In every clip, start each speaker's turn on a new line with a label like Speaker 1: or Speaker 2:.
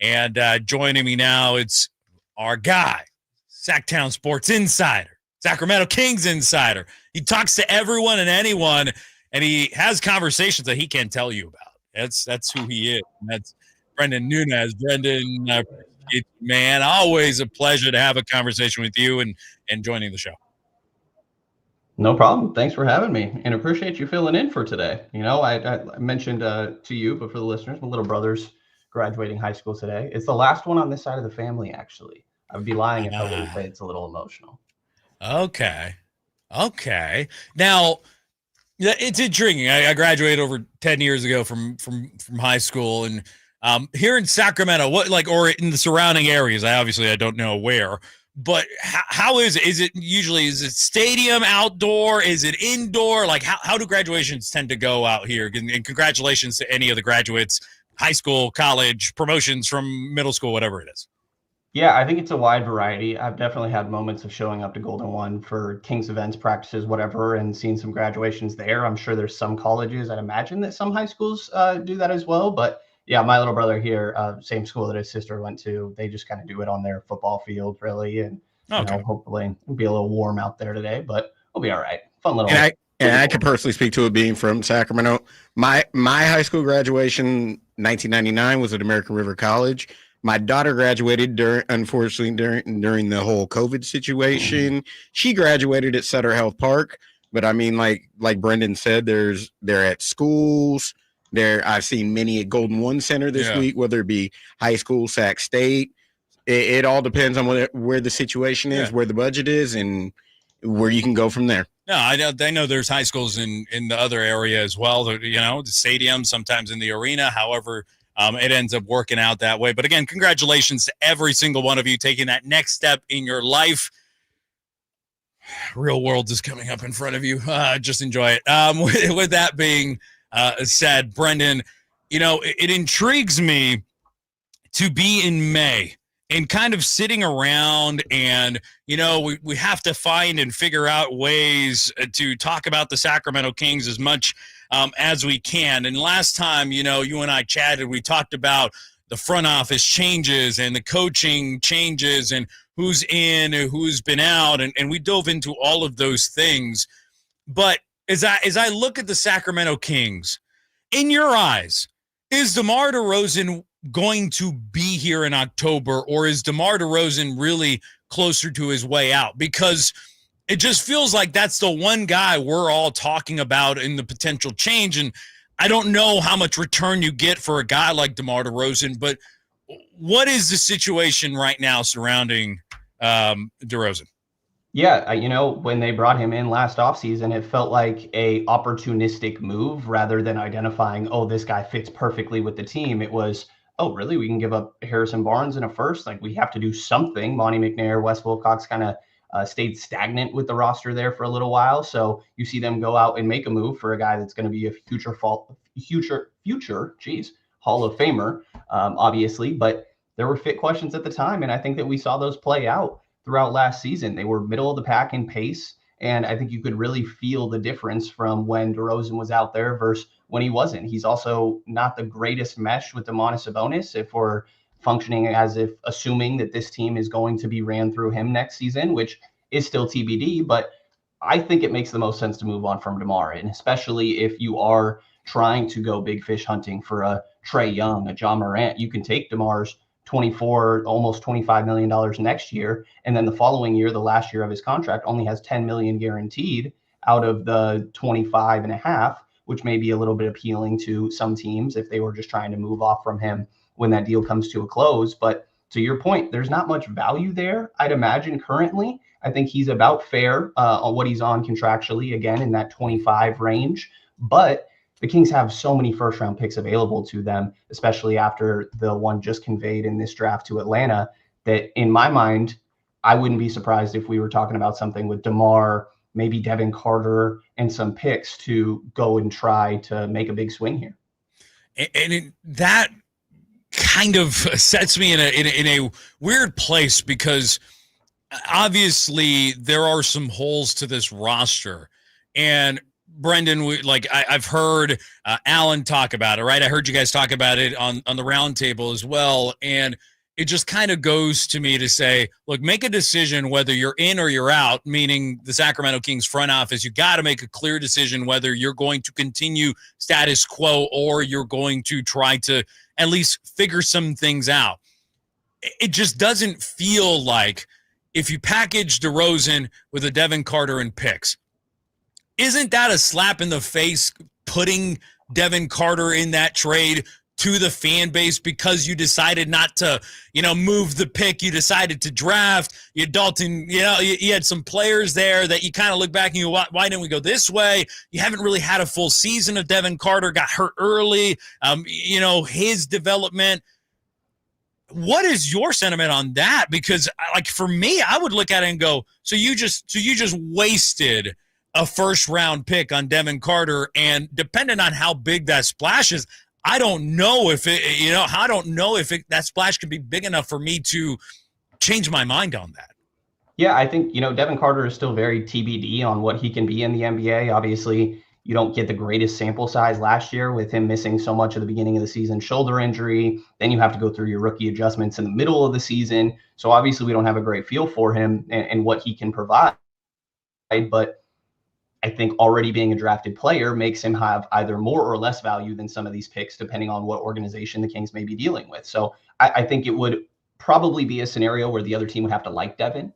Speaker 1: And joining me now, it's our guy, Sactown Sports Insider, Sacramento Kings Insider. He talks to everyone and anyone, and he has conversations that he can't tell you about. That's who he is. And that's Brenden Nunes. Brenden, man, always a pleasure to have a conversation with you and joining the show.
Speaker 2: No problem. Thanks for having me, and appreciate you filling in for today. You know, I mentioned to you, but for the listeners, my little brother's graduating high school today. It's the last one on this side of the family, actually. I would be lying if I wouldn't say it's a little emotional.
Speaker 1: Okay. Now, it's intriguing. I graduated over 10 years ago from high school, and here in Sacramento, or in the surrounding areas, I don't know where, but how is it? Is it stadium, outdoor? Is it indoor? Like, how do graduations tend to go out here? And congratulations to any of the graduates, high school, college, promotions from middle school, whatever it is.
Speaker 2: Yeah, I think it's a wide variety. I've definitely had moments of showing up to Golden One for Kings events, practices, whatever, and seeing some graduations there. I'm sure there's some colleges, I'd imagine that some high schools do that as well. But yeah, my little brother here, same school that his sister went to, they just kind of do it on their football field, really. And, you know, hopefully it'll be a little warm out there today, but we'll be all right. Fun little.
Speaker 3: And I could personally speak to it being from Sacramento. My high school graduation, 1999, was at American River College. My daughter graduated during the whole COVID situation. She graduated at Sutter Health Park, but I mean, like Brenden said, they're at schools. I've seen many at Golden One Center this week, whether it be high school, Sac State. It all depends on where the situation is, where the budget is, and where you can go from there.
Speaker 1: No, I know there's high schools in the other area as well. You know, the stadium, sometimes in the arena. However, it ends up working out that way. But again, congratulations to every single one of you taking that next step in your life. Real world is coming up in front of you. Just enjoy it. With that being said, Brenden, you know, it intrigues me to be in May and kind of sitting around and, you know, we have to find and figure out ways to talk about the Sacramento Kings as much as we can. And last time, you know, you and I chatted, we talked about the front office changes and the coaching changes and who's in and who's been out. And we dove into all of those things. But as I look at the Sacramento Kings, in your eyes, is Demar Derozan going to be here in October, or is Demar Derozan really closer to his way out? Because it just feels like that's the one guy we're all talking about in the potential change. And I don't know how much return you get for a guy like Demar Derozan, but what is the situation right now surrounding Derozan?
Speaker 2: Yeah, you know, when they brought him in last offseason, it felt like a opportunistic move rather than identifying, oh, this guy fits perfectly with the team. It was, oh, really? We can give up Harrison Barnes in a first? Like, we have to do something. Monty McNair, Wes Wilcox kind of stayed stagnant with the roster there for a little while. So you see them go out and make a move for a guy that's going to be a future Hall of Famer, obviously. But there were fit questions at the time, and I think that we saw those play out throughout last season. They were middle of the pack in pace, and I think you could really feel the difference from when DeRozan was out there versus when he wasn't. He's also not the greatest mesh with Domantas Sabonis if we're functioning as if assuming that this team is going to be ran through him next season, which is still TBD. But I think it makes the most sense to move on from DeMar, and especially if you are trying to go big fish hunting for a Trae Young, a John Morant. You can take DeMar's $24, almost $25 million next year. And then the following year, the last year of his contract, only has $10 million guaranteed out of the 25.5, which may be a little bit appealing to some teams if they were just trying to move off from him when that deal comes to a close. But to your point, there's not much value there, I'd imagine currently. I think he's about fair on what he's on contractually, again, in that 25 range. But the Kings have so many first-round picks available to them, especially after the one just conveyed in this draft to Atlanta, that in my mind, I wouldn't be surprised if we were talking about something with DeMar, maybe Devin Carter, and some picks to go and try to make a big swing here.
Speaker 1: And that kind of sets me in a weird place, because obviously there are some holes to this roster. And Brenden, I've heard Alan talk about it, right? I heard you guys talk about it on the roundtable as well. And it just kind of goes to me to say, look, make a decision whether you're in or you're out, meaning the Sacramento Kings front office. You got to make a clear decision whether you're going to continue status quo or you're going to try to at least figure some things out. It just doesn't feel like if you package DeRozan with a Devin Carter and picks, isn't that a slap in the face putting Devin Carter in that trade to the fan base because you decided not to, move the pick. You decided to draft. You had some players there that you kind of look back and you, why didn't we go this way? You haven't really had a full season of Devin Carter, got hurt early. His development. What is your sentiment on that? Because for me, I would look at it and go, so you just wasted a first round pick on Devin Carter, and depending on how big that splash is, I don't know if that splash could be big enough for me to change my mind on that.
Speaker 2: Yeah, I think, Devin Carter is still very TBD on what he can be in the NBA. Obviously, you don't get the greatest sample size last year with him missing so much of the beginning of the season, shoulder injury. Then you have to go through your rookie adjustments in the middle of the season. So obviously we don't have a great feel for him and what he can provide. But I think already being a drafted player makes him have either more or less value than some of these picks, depending on what organization the Kings may be dealing with. So I think it would probably be a scenario where the other team would have to like Devin.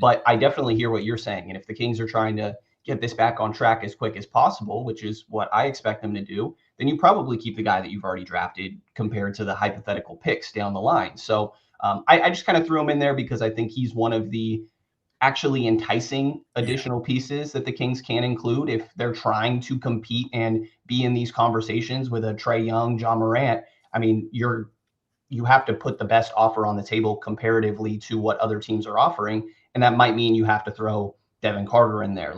Speaker 2: But I definitely hear what you're saying. And if the Kings are trying to get this back on track as quick as possible, which is what I expect them to do, then you probably keep the guy that you've already drafted compared to the hypothetical picks down the line. So I just kind of threw him in there because I think he's one of the actually enticing additional pieces that the Kings can include if they're trying to compete and be in these conversations with a Trae Young, John Morant. I mean, you have to put the best offer on the table comparatively to what other teams are offering. And that might mean you have to throw Devin Carter in there.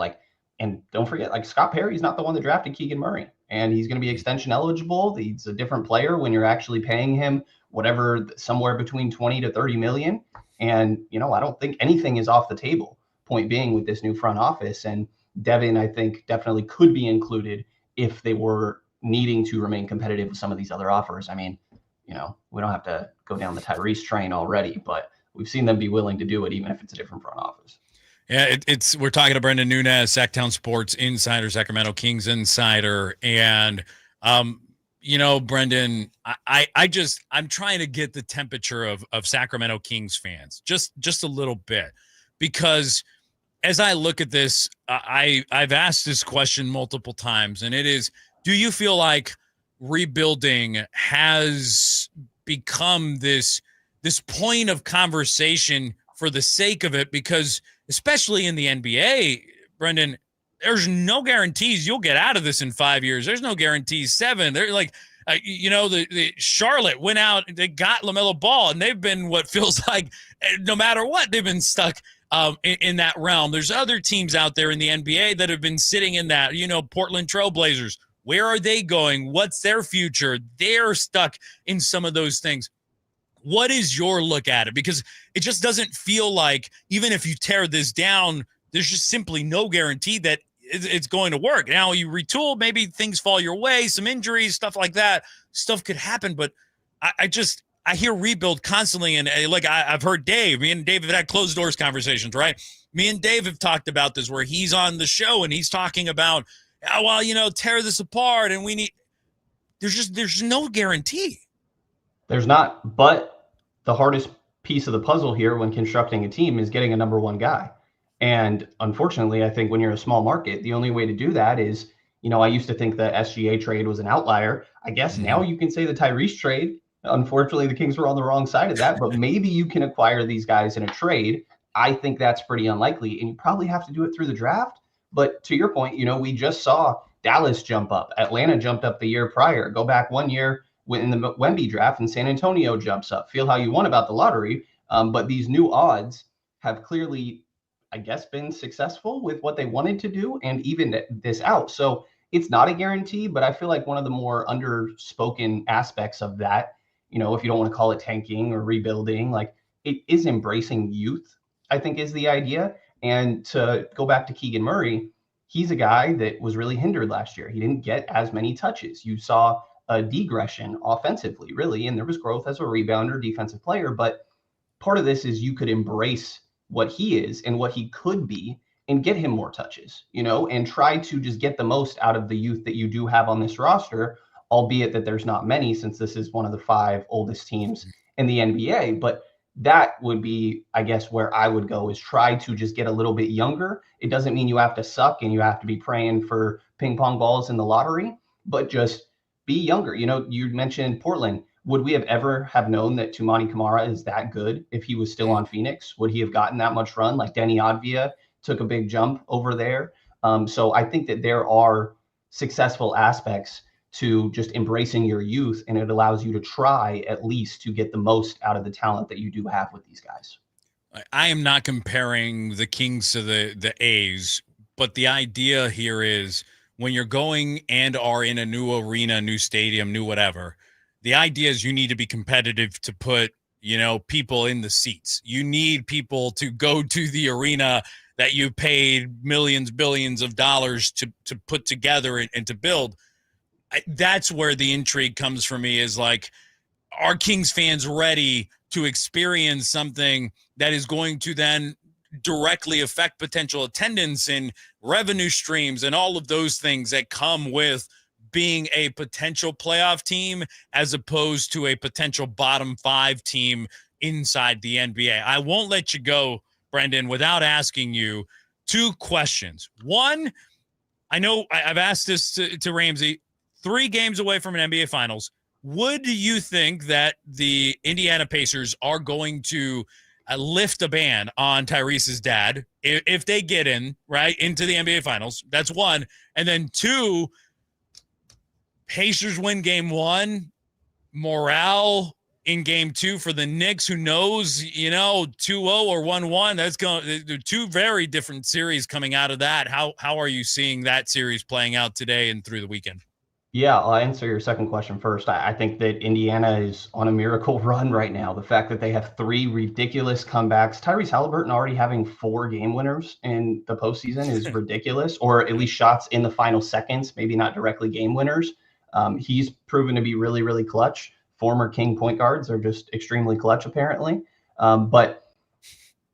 Speaker 2: And don't forget, Scott Perry's not the one that drafted Keegan Murray, and he's going to be extension eligible. He's a different player when you're actually paying him whatever, somewhere between 20 to 30 million. And, I don't think anything is off the table, point being with this new front office. And Devin, I think, definitely could be included if they were needing to remain competitive with some of these other offers. I mean, we don't have to go down the Tyrese train already, but we've seen them be willing to do it, even if it's a different front office.
Speaker 1: Yeah, we're talking to Brenden Nunes, Sactown Sports Insider, Sacramento Kings Insider. And, Brenden, I'm trying to get the temperature of Sacramento Kings fans just a little bit, because as I look at this, I've asked this question multiple times, and it is, do you feel like rebuilding has become this point of conversation for the sake of it? Because especially in the NBA, Brenden, there's no guarantees you'll get out of this in 5 years. There's no guarantees 7. They're the Charlotte went out, they got LaMelo Ball, and they've been what feels like, no matter what, they've been stuck in that realm. There's other teams out there in the NBA that have been sitting in that, Portland Trail Blazers. Where are they going? What's their future? They're stuck in some of those things. What is your look at it? Because it just doesn't feel like, even if you tear this down, there's just simply no guarantee that it's going to work. Now you retool, maybe things fall your way, some injuries, stuff like that. Stuff could happen, but I hear rebuild constantly. And I've heard Dave, me and Dave have had closed doors conversations, right? Me and Dave have talked about this where he's on the show and he's talking about, tear this apart, and there's no guarantee.
Speaker 2: There's not, but the hardest piece of the puzzle here when constructing a team is getting a number one guy. And unfortunately, I think when you're a small market, the only way to do that is, I used to think the SGA trade was an outlier. I guess now you can say the Tyrese trade. Unfortunately, the Kings were on the wrong side of that, but maybe you can acquire these guys in a trade. I think that's pretty unlikely, and you probably have to do it through the draft. But to your point, we just saw Dallas jump up. Atlanta jumped up the year prior. Go back 1 year in the Wemby draft, and San Antonio jumps up. Feel how you want about the lottery, but these new odds have clearly, I guess, been successful with what they wanted to do and even this out. So it's not a guarantee, but I feel like one of the more underspoken aspects of that, if you don't want to call it tanking or rebuilding, it is embracing youth, I think, is the idea. And to go back to Keegan Murray, he's a guy that was really hindered last year. He didn't get as many touches. You saw a degression offensively, really, and there was growth as a rebounder, defensive player. But part of this is you could embrace what he is and what he could be and get him more touches, and try to just get the most out of the youth that you do have on this roster, albeit that there's not many since this is one of the 5 oldest teams in the NBA. But that would be, I guess, where I would go, is try to just get a little bit younger. It doesn't mean you have to suck and you have to be praying for ping pong balls in the lottery, but just be younger. You mentioned Portland. Would we have ever have known that Toumani Camara is that good if he was still on Phoenix? Would he have gotten that much run? Like Denny Advia took a big jump over there. So I think that there are successful aspects to just embracing your youth, and it allows you to try at least to get the most out of the talent that you do have with these guys.
Speaker 1: I am not comparing the Kings to the A's, but the idea here is when you're going and are in a new arena, new stadium, new whatever, the idea is you need to be competitive to put, people in the seats. You need people to go to the arena that you paid millions, billions of dollars to put together and to build. That's where the intrigue comes for me, is like, are Kings fans ready to experience something that is going to then directly affect potential attendance and revenue streams and all of those things that come with being a potential playoff team as opposed to a potential bottom 5 team inside the NBA? I won't let you go, Brenden, without asking you 2 questions. One, I know I've asked this to Ramsey, 3 games away from an NBA Finals. Would you think that the Indiana Pacers are going to lift a ban on Tyrese's dad if they get in, right, into the NBA Finals? That's one. And then 2, Pacers win game 1, morale in game 2 for the Knicks. Who knows, 2-0 or 1-1. That's going to 2 very different series coming out of that. How are you seeing that series playing out today and through the weekend?
Speaker 2: Yeah, I'll answer your second question first. I think that Indiana is on a miracle run right now. The fact that they have 3 ridiculous comebacks, Tyrese Halliburton already having 4 game winners in the postseason is ridiculous, or at least shots in the final seconds, maybe not directly game winners. He's proven to be really, really clutch. Former King point guards are just extremely clutch, apparently. But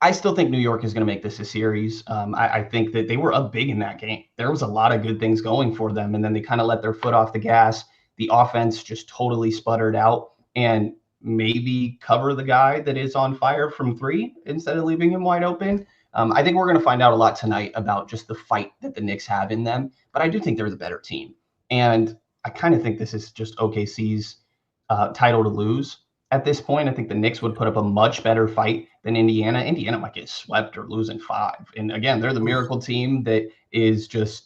Speaker 2: I still think New York is going to make this a series. I think that they were up big in that game. There was a lot of good things going for them, and then they kind of let their foot off the gas. The offense just totally sputtered out, and maybe cover the guy that is on fire from 3 instead of leaving him wide open. I think we're going to find out a lot tonight about just the fight that the Knicks have in them, but I do think they're the better team. And I kind of think this is just OKC's title to lose. At this point, I think the Knicks would put up a much better fight than Indiana. Indiana might get swept or losing 5. And again, they're the miracle team that is just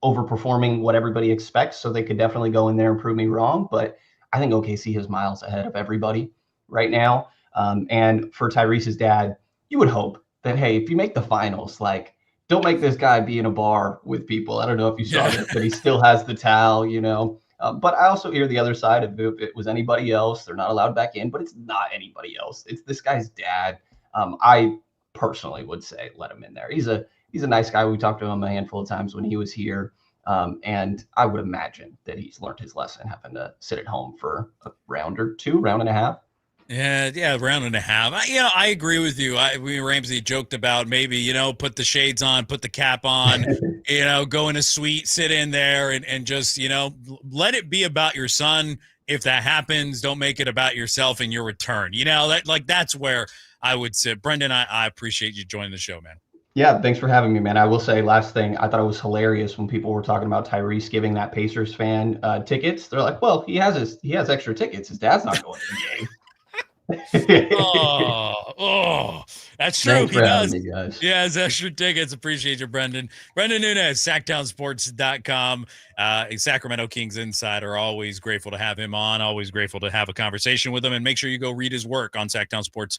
Speaker 2: overperforming what everybody expects. So they could definitely go in there and prove me wrong. But I think OKC is miles ahead of everybody right now. And for Tyrese's dad, you would hope that, hey, if you make the finals, like, don't make this guy be in a bar with people. I don't know if you saw that, but he still has the towel, But I also hear the other side of, if it was anybody else, they're not allowed back in, but it's not anybody else. It's this guy's dad. I personally would say let him in there. He's a nice guy. We talked to him a handful of times when he was here. And I would imagine that he's learned his lesson, having to sit at home for a round or 2, round and a half.
Speaker 1: Yeah, round and a half. I agree with you. Ramsey joked about maybe, put the shades on, put the cap on, go in a suite, sit in there and just, let it be about your son. If that happens, don't make it about yourself and your return. That's where I would sit. Brenden, I appreciate you joining the show, man.
Speaker 2: Yeah, thanks for having me, man. I will say, last thing, I thought it was hilarious when people were talking about Tyrese giving that Pacers fan tickets. They're like, well, he has extra tickets. His dad's not going to the game.
Speaker 1: That's true.
Speaker 2: Thanks
Speaker 1: He does.
Speaker 2: Me, guys.
Speaker 1: Yeah, it's extra tickets. Appreciate you, Brenden. Brenden Nunes, Sactownsports.com. Sacramento Kings insider. Always grateful to have him on. Always grateful to have a conversation with him. And make sure you go read his work on Sactownsports.com.